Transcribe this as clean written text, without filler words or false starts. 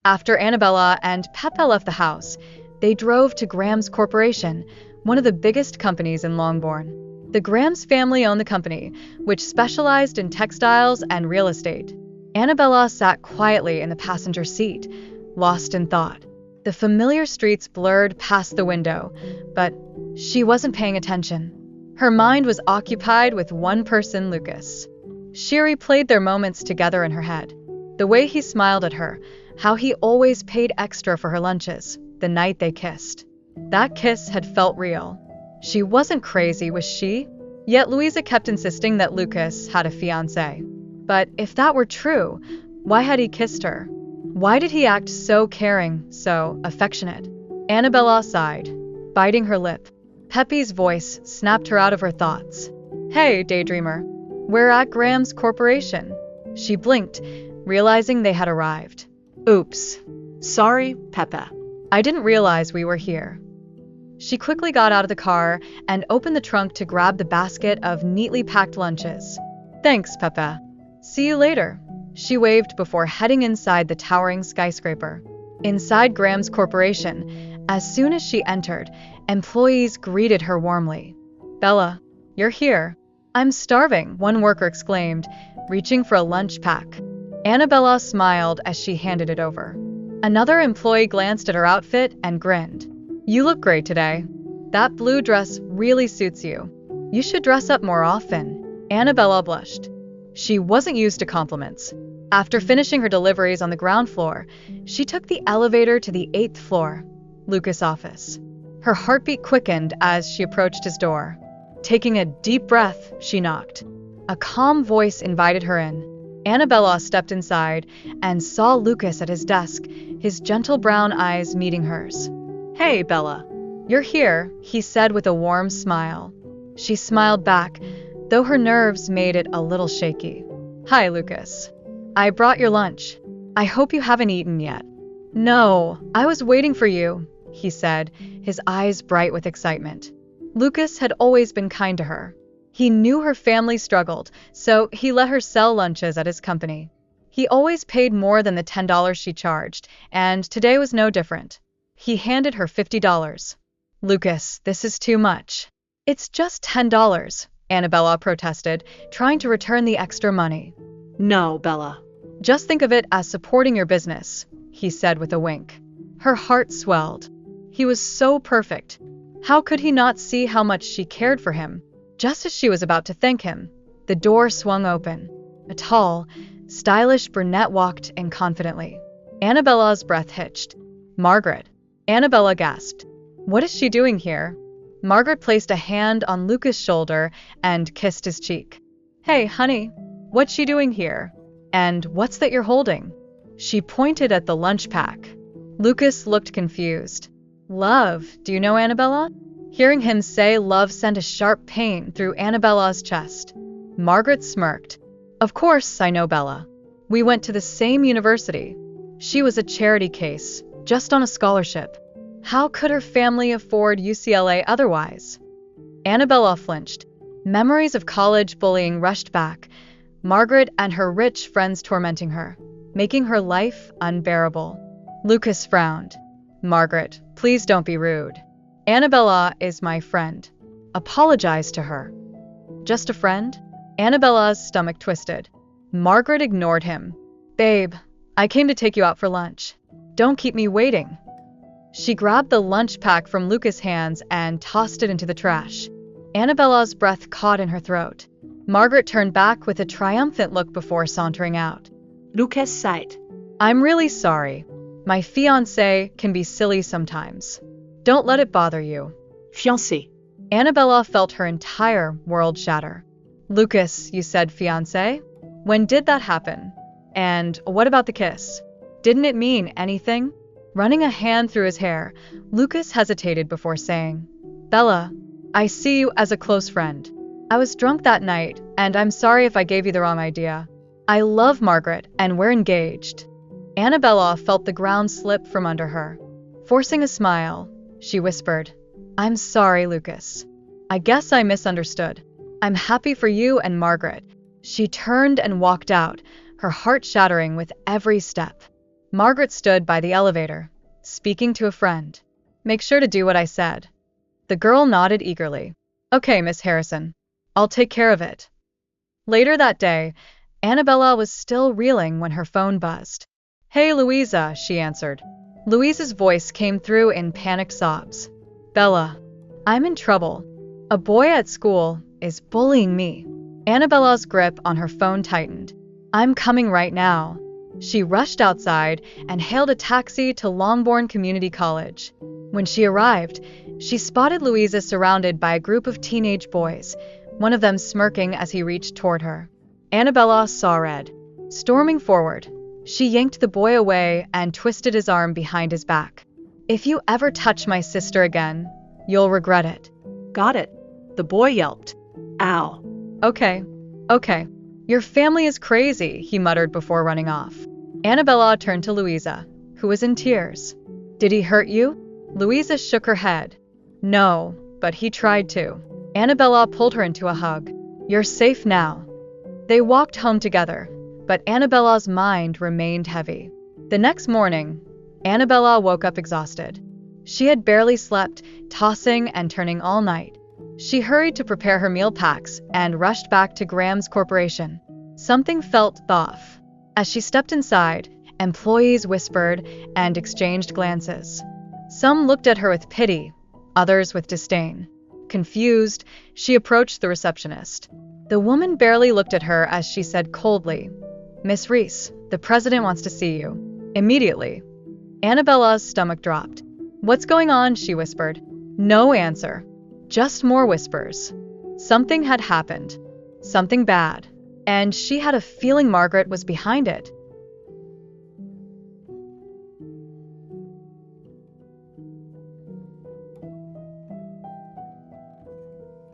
After Annabella and Peppa left the house, they drove to Graham's Corporation, one of the biggest companies in Longbourn. The Graham's family owned the company, which specialized in textiles and real estate. Annabella sat quietly in the passenger seat, lost in thought. The familiar streets blurred past the window, but she wasn't paying attention. Her mind was occupied with one person, Lucas. She replayed their moments together in her head. The way he smiled at her, how he always paid extra for her lunches, the night they kissed. That kiss had felt real. She wasn't crazy, was she? Yet Louisa kept insisting that Lucas had a fiancé. But if that were true, why had he kissed her? Why did he act so caring, so affectionate? Annabella sighed, biting her lip. Peppy's voice snapped her out of her thoughts. Hey, daydreamer. We're at Graham's Corporation. She blinked, realizing they had arrived. Oops. Sorry, Peppa. I didn't realize we were here. She quickly got out of the car and opened the trunk to grab the basket of neatly packed lunches. Thanks, Peppa. See you later. She waved before heading inside the towering skyscraper. Inside Graham's Corporation, as soon as she entered, employees greeted her warmly. Bella, you're here. I'm starving, one worker exclaimed, reaching for a lunch pack. Annabella smiled as she handed it over. Another employee glanced at her outfit and grinned. You look great today. That blue dress really suits you. You should dress up more often. Annabella blushed. She wasn't used to compliments. After finishing her deliveries on the ground floor, she took the elevator to the 8th floor, Lucas' office. Her heartbeat quickened as she approached his door. Taking a deep breath, she knocked. A calm voice invited her in. Annabella stepped inside and saw Lucas at his desk, his gentle brown eyes meeting hers. Hey, Bella. You're here, he said with a warm smile. She smiled back, though her nerves made it a little shaky. Hi, Lucas. I brought your lunch. I hope you haven't eaten yet. No, I was waiting for you, he said, his eyes bright with excitement. Lucas had always been kind to her. He knew her family struggled, so he let her sell lunches at his company. He always paid more than the $10 she charged, and today was no different. He handed her $50. Lucas, this is too much. It's just $10, Annabella protested, trying to return the extra money. No, Bella. Just think of it as supporting your business, he said with a wink. Her heart swelled. He was so perfect. How could he not see how much she cared for him? Just as she was about to thank him, the door swung open. A tall, stylish brunette walked in confidently. Annabella's breath hitched. Margaret. Annabella gasped. What is she doing here? Margaret placed a hand on Lucas' shoulder and kissed his cheek. Hey, honey, what's she doing here? And what's that you're holding? She pointed at the lunch pack. Lucas looked confused. Love, do you know Annabella? Hearing him say love sent a sharp pain through Annabella's chest. Margaret smirked. Of course I know Bella. We went to the same university. She was a charity case, just on a scholarship. How could her family afford UCLA otherwise? Annabella flinched. Memories of college bullying rushed back, Margaret and her rich friends tormenting her, making her life unbearable. Lucas frowned. Margaret, please don't be rude. Annabella is my friend. Apologize to her. Just a friend? Annabella's stomach twisted. Margaret ignored him. Babe, I came to take you out for lunch. Don't keep me waiting. She grabbed the lunch pack from Lucas' hands and tossed it into the trash. Annabella's breath caught in her throat. Margaret turned back with a triumphant look before sauntering out. Lucas sighed. I'm really sorry. My fiancé can be silly sometimes. Don't let it bother you. Fiancé. Annabella felt her entire world shatter. Lucas, you said fiancé? When did that happen? And what about the kiss? Didn't it mean anything? Running a hand through his hair, Lucas hesitated before saying, Bella, I see you as a close friend. I was drunk that night, and I'm sorry if I gave you the wrong idea. I love Margaret, and we're engaged. Annabella felt the ground slip from under her. Forcing a smile, she whispered, I'm sorry, Lucas. I guess I misunderstood. I'm happy for you and Margaret. She turned and walked out, her heart shattering with every step. Margaret stood by the elevator, speaking to a friend. Make sure to do what I said. The girl nodded eagerly. Okay, Miss Harrison. I'll take care of it. Later that day, Annabella was still reeling when her phone buzzed. Hey, Louisa, she answered. Louisa's voice came through in panicked sobs. Bella, I'm in trouble. A boy at school is bullying me. Annabella's grip on her phone tightened. I'm coming right now. She rushed outside and hailed a taxi to Longbourn Community College. When she arrived, she spotted Louisa surrounded by a group of teenage boys, one of them smirking as he reached toward her. Annabella saw red. Storming forward, she yanked the boy away and twisted his arm behind his back. If you ever touch my sister again, you'll regret it. Got it. The boy yelped. Ow. Okay. Your family is crazy, he muttered before running off. Annabella turned to Louisa, who was in tears. Did he hurt you? Louisa shook her head. No, but he tried to. Annabella pulled her into a hug. You're safe now. They walked home together, but Annabella's mind remained heavy. The next morning, Annabella woke up exhausted. She had barely slept, tossing and turning all night. She hurried to prepare her meal packs and rushed back to Graham's corporation. Something felt off. As she stepped inside, employees whispered and exchanged glances. Some looked at her with pity, others with disdain. Confused, she approached the receptionist. The woman barely looked at her as she said coldly, Miss Reese, the president wants to see you. Immediately. Annabella's stomach dropped. What's going on? She whispered. No answer. Just more whispers. Something had happened. Something bad. And she had a feeling Margaret was behind it.